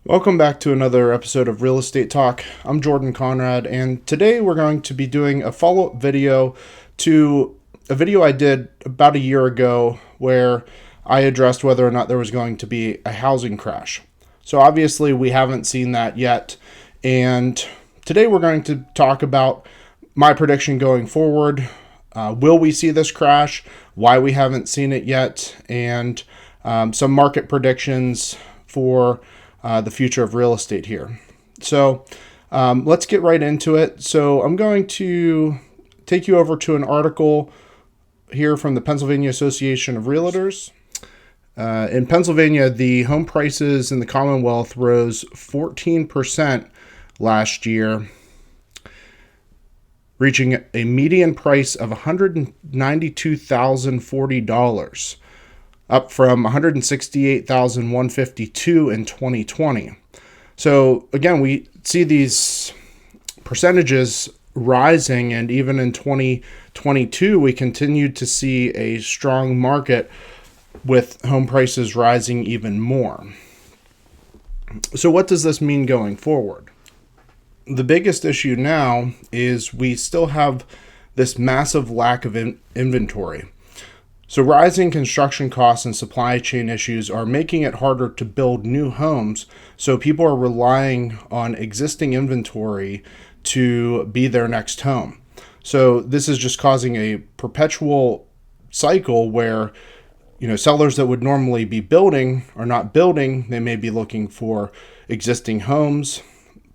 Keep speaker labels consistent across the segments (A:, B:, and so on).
A: Welcome back to another episode of Real Estate Talk. I'm Jordan Conrad, and today we're going to be doing a follow-up video to a video I did about a year ago where I addressed whether or not there was going to be a housing crash. So obviously we haven't seen that yet, and today we're going to talk about my prediction going forward. Will we see this crash? Why we haven't seen it yet? And some market predictions for the future of real estate here. So let's get right into it. So I'm going to take you over to an article here from the Pennsylvania Association of Realtors. In Pennsylvania, the home prices in the Commonwealth rose 14% last year, reaching a median price of $192,040. up from $168,152 in 2020. So again, we see these percentages rising, and even in 2022, we continued to see a strong market with home prices rising even more. So what does this mean going forward? The biggest issue now is we still have this massive lack of inventory. So rising construction costs and supply chain issues are making it harder to build new homes, so people are relying on existing inventory to be their next home. So this is just causing a perpetual cycle where, sellers that would normally be building are not building. They may be looking for existing homes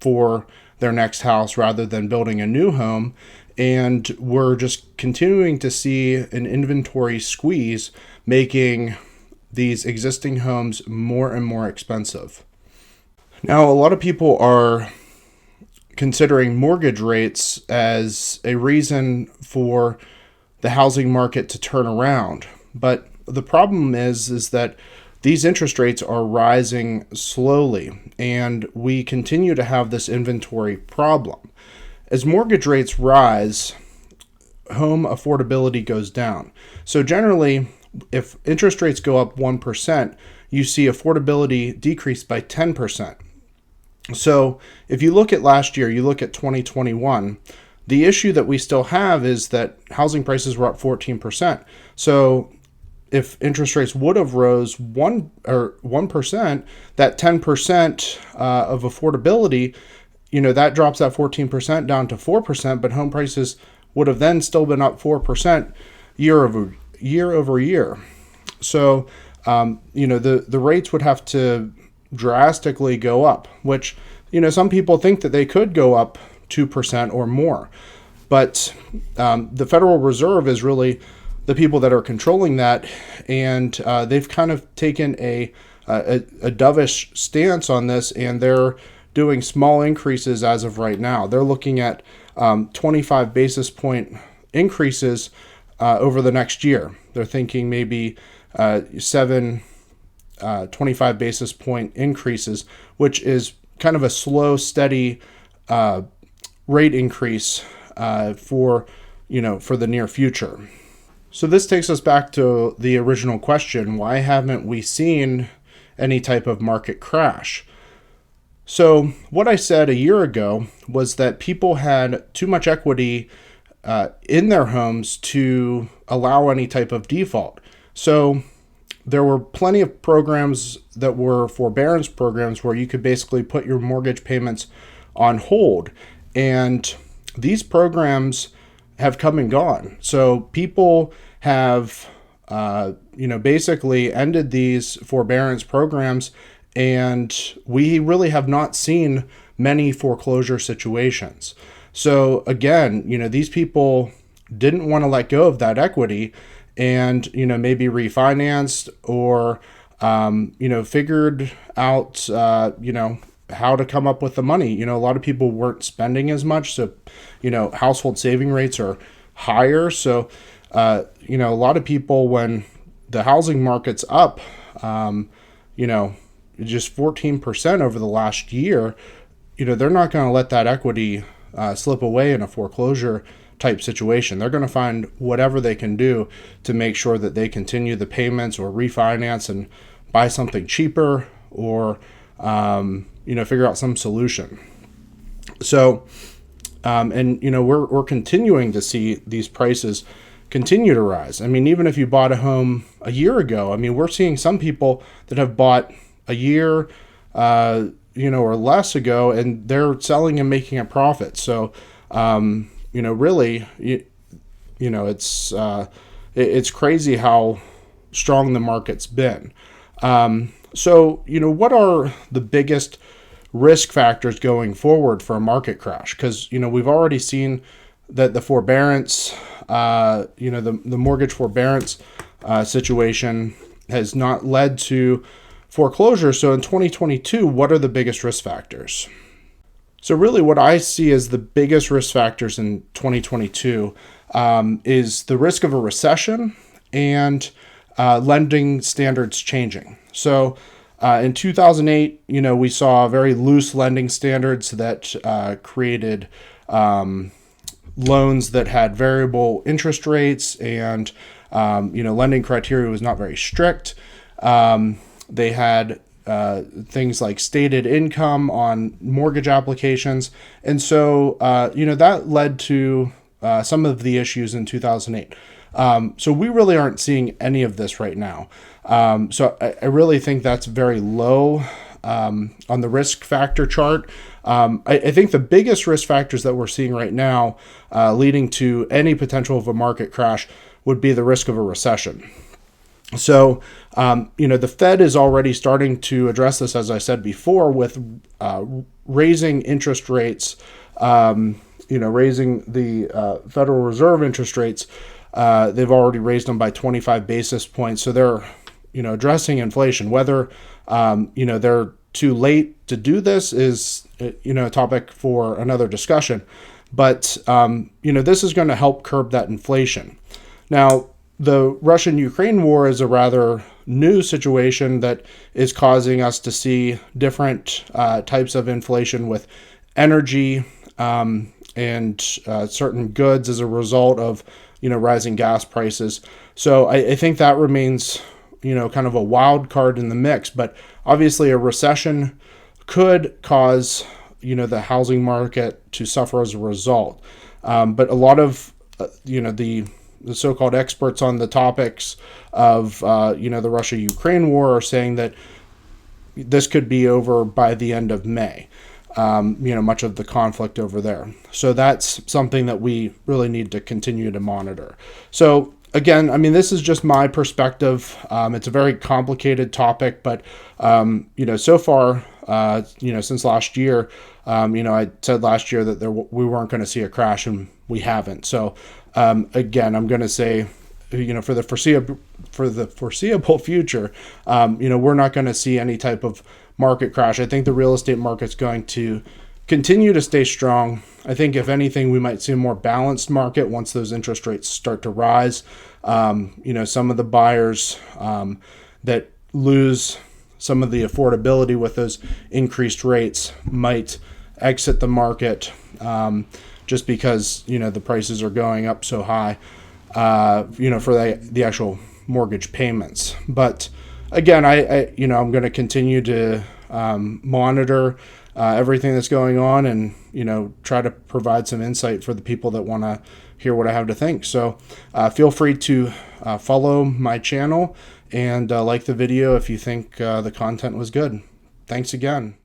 A: for their next house rather than building a new home. And we're just continuing to see an inventory squeeze, making these existing homes more and more expensive. Now, a lot of people are considering mortgage rates as a reason for the housing market to turn around. But the problem is that these interest rates are rising slowly, and we continue to have this inventory problem. As mortgage rates rise, home affordability goes down. So generally, if interest rates go up 1%, you see affordability decrease by 10%. So if you look at last year, you look at 2021, the issue that we still have is that housing prices were up 14%. So if interest rates would have rose 1%, that 10% of affordability, that drops that 14% down to 4%, but home prices would have then still been up 4% year over year. So, the rates would have to drastically go up, which, some people think that they could go up 2% or more. But the Federal Reserve is really the people that are controlling that, and they've kind of taken a dovish stance on this, and they're doing small increases as of right now. They're looking at 25 basis point increases over the next year. They're thinking maybe 25 basis point increases, which is kind of a slow, steady rate increase for the near future. So this takes us back to the original question: why haven't we seen any type of market crash? So what I said a year ago was that people had too much equity in their homes to allow any type of default. So there were plenty of programs that were forbearance programs where you could basically put your mortgage payments on hold. And these programs have come and gone. So people have, basically ended these forbearance programs, and we really have not seen many foreclosure situations. So again, these people didn't want to let go of that equity and, maybe refinanced or, figured out, how to come up with the money. A lot of people weren't spending as much. So, household saving rates are higher. So, a lot of people, when the housing market's up, just 14% over the last year, they're not going to let that equity slip away in a foreclosure type situation. They're going to find whatever they can do to make sure that they continue the payments or refinance and buy something cheaper or figure out some solution. So, and we're continuing to see these prices continue to rise. I mean, even if you bought a home a year ago, I mean, we're seeing some people that have bought a year, or less ago, and they're selling and making a profit. So, really, it's crazy how strong the market's been. So, what are the biggest risk factors going forward for a market crash? Because, we've already seen that the forbearance, the mortgage forbearance situation has not led to foreclosure. So in 2022, what are the biggest risk factors? So really what I see as the biggest risk factors in 2022 is the risk of a recession and lending standards changing. So in 2008, we saw very loose lending standards that created loans that had variable interest rates, and lending criteria was not very strict. They had things like stated income on mortgage applications, and so that led to some of the issues in 2008. So we really aren't seeing any of this right now. So I really think that's very low on the risk factor chart. I think the biggest risk factors that we're seeing right now leading to any potential of a market crash would be the risk of a recession. So, the Fed is already starting to address this, as I said before, with raising interest rates, raising the Federal Reserve interest rates. They've already raised them by 25 basis points. So they're, addressing inflation. Whether, they're too late to do this is, a topic for another discussion. But, this is going to help curb that inflation. Now, the Russian-Ukraine war is a rather new situation that is causing us to see different types of inflation with energy and certain goods as a result of, rising gas prices. So I think that remains, kind of a wild card in the mix. But obviously a recession could cause, the housing market to suffer as a result. But a lot of, the so-called experts on the topics of, the Russia-Ukraine war are saying that this could be over by the end of May, much of the conflict over there. So that's something that we really need to continue to monitor. So again, I mean, this is just my perspective. It's a very complicated topic, but, so far, since last year, I said last year that we weren't going to see a crash, and we haven't. So, again, I'm going to say, for the foreseeable future, we're not going to see any type of market crash. I think the real estate market's going to continue to stay strong. I think if anything, we might see a more balanced market once those interest rates start to rise. Some of the buyers that lose some of the affordability with those increased rates might exit the market just because, the prices are going up so high, for the actual mortgage payments. But again, I'm going to continue to monitor everything that's going on and, try to provide some insight for the people that want to hear what I have to think. So feel free to follow my channel and like the video if you think the content was good. Thanks again.